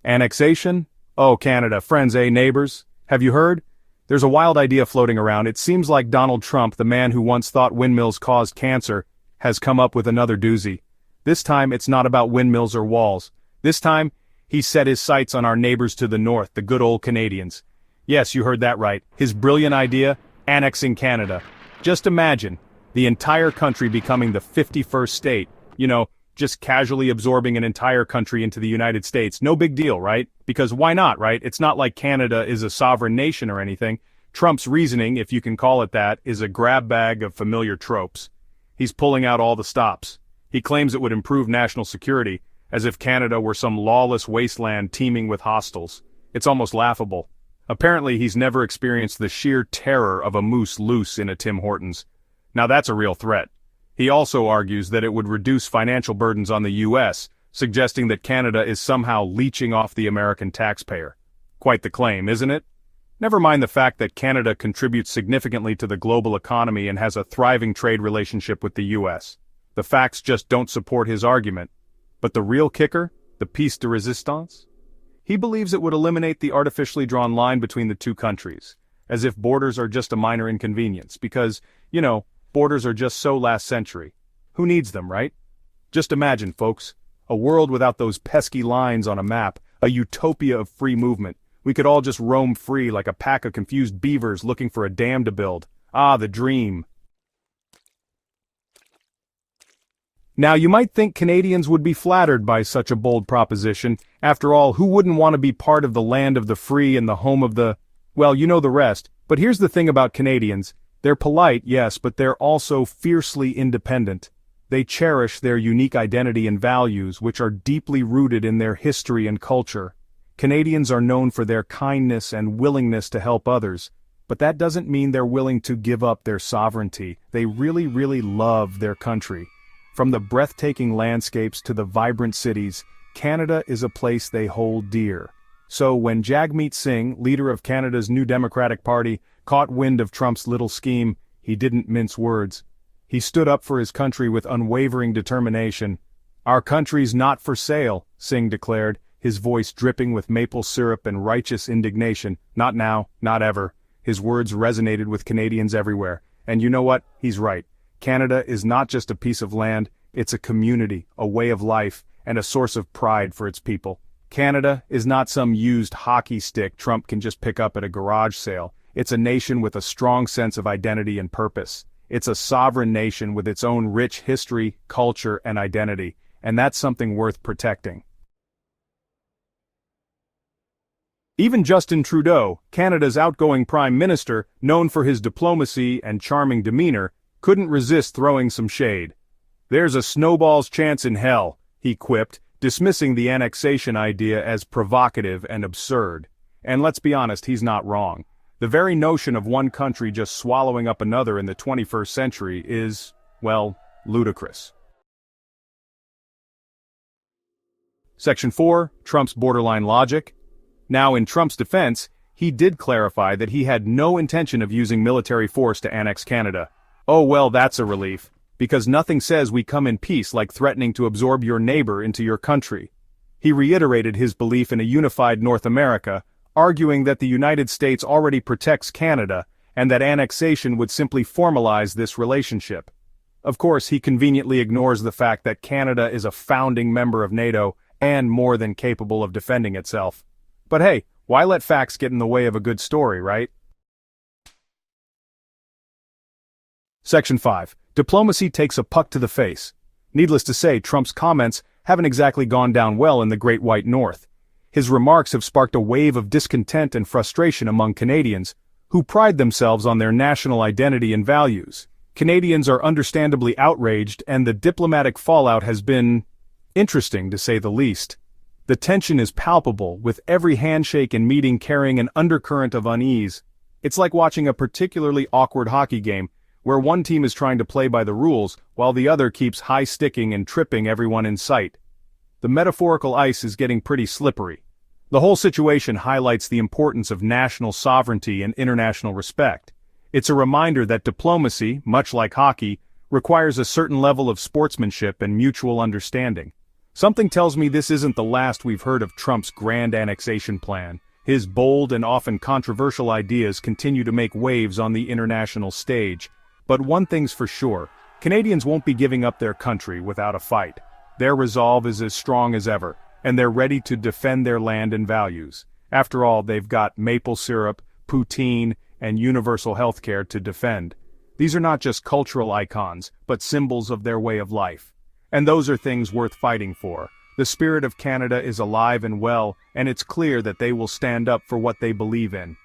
Annexation? Oh, Canada, friends, eh, neighbors? Have you heard? There's a wild idea floating around. It seems like Donald Trump, the man who once thought windmills caused cancer, has come up with another doozy. This time, it's not about windmills or walls. This time, he's set his sights on our neighbors to the north, the good old Canadians. Yes, you heard that right. His brilliant idea, annexing Canada. Just imagine, the entire country becoming the 51st state. Just casually absorbing an entire country into the United States. No big deal, right? Because why not, right? It's not like Canada is a sovereign nation or anything. Trump's reasoning, if you can call it that, is a grab bag of familiar tropes. He's pulling out all the stops. He claims it would improve national security, as if Canada were some lawless wasteland teeming with hostiles. It's almost laughable. Apparently he's never experienced the sheer terror of a moose loose in a Tim Hortons. Now that's a real threat. He also argues that it would reduce financial burdens on the U.S., suggesting that Canada is somehow leeching off the American taxpayer. Quite the claim, isn't it? Never mind the fact that Canada contributes significantly to the global economy and has a thriving trade relationship with the U.S. The facts just don't support his argument. But the real kicker, the piece de resistance? He believes it would eliminate the artificially drawn line between the two countries, as if borders are just a minor inconvenience, because, borders are just so last century. Who needs them, right? Just imagine, folks, a world without those pesky lines on a map, a utopia of free movement. We could all just roam free like a pack of confused beavers looking for a dam to build. Ah, the dream. Now, you might think Canadians would be flattered by such a bold proposition. After all, who wouldn't want to be part of the land of the free and the home of the... Well, you know the rest. But here's the thing about Canadians. They're polite, yes, but they're also fiercely independent. They cherish their unique identity and values, which are deeply rooted in their history and culture. Canadians are known for their kindness and willingness to help others, but that doesn't mean they're willing to give up their sovereignty. They really, really love their country. From the breathtaking landscapes to the vibrant cities, Canada is a place they hold dear. So when Jagmeet Singh, leader of Canada's New Democratic Party, caught wind of Trump's little scheme, he didn't mince words. He stood up for his country with unwavering determination. "Our country's not for sale," Singh declared, his voice dripping with maple syrup and righteous indignation. Not now, not ever. His words resonated with Canadians everywhere. And you know what? He's right. Canada is not just a piece of land, it's a community, a way of life, and a source of pride for its people. Canada is not some used hockey stick Trump can just pick up at a garage sale. It's a nation with a strong sense of identity and purpose. It's a sovereign nation with its own rich history, culture, and identity, and that's something worth protecting. Even Justin Trudeau, Canada's outgoing Prime Minister, known for his diplomacy and charming demeanor, couldn't resist throwing some shade. "There's a snowball's chance in hell," he quipped, dismissing the annexation idea as provocative and absurd. And let's be honest, he's not wrong. The very notion of one country just swallowing up another in the 21st century is, well, ludicrous. Section 4, Trump's borderline logic. Now, in Trump's defense, he did clarify that he had no intention of using military force to annex Canada. Oh well, that's a relief, because nothing says we come in peace like threatening to absorb your neighbor into your country. He reiterated his belief in a unified North America, arguing that the United States already protects Canada, and that annexation would simply formalize this relationship. Of course, he conveniently ignores the fact that Canada is a founding member of NATO and more than capable of defending itself. But hey, why let facts get in the way of a good story, right? Section 5. Diplomacy takes a puck to the face. Needless to say, Trump's comments haven't exactly gone down well in the Great White North. His remarks have sparked a wave of discontent and frustration among Canadians, who pride themselves on their national identity and values. Canadians are understandably outraged, and the diplomatic fallout has been interesting, to say the least. The tension is palpable, with every handshake and meeting carrying an undercurrent of unease. It's like watching a particularly awkward hockey game, where one team is trying to play by the rules, while the other keeps high-sticking and tripping everyone in sight. The metaphorical ice is getting pretty slippery. The whole situation highlights the importance of national sovereignty and international respect. It's a reminder that diplomacy, much like hockey, requires a certain level of sportsmanship and mutual understanding. Something tells me this isn't the last we've heard of Trump's grand annexation plan. His bold and often controversial ideas continue to make waves on the international stage. But one thing's for sure, Canadians won't be giving up their country without a fight. Their resolve is as strong as ever, and they're ready to defend their land and values. After all, they've got maple syrup, poutine, and universal healthcare to defend. These are not just cultural icons, but symbols of their way of life. And those are things worth fighting for. The spirit of Canada is alive and well, and it's clear that they will stand up for what they believe in.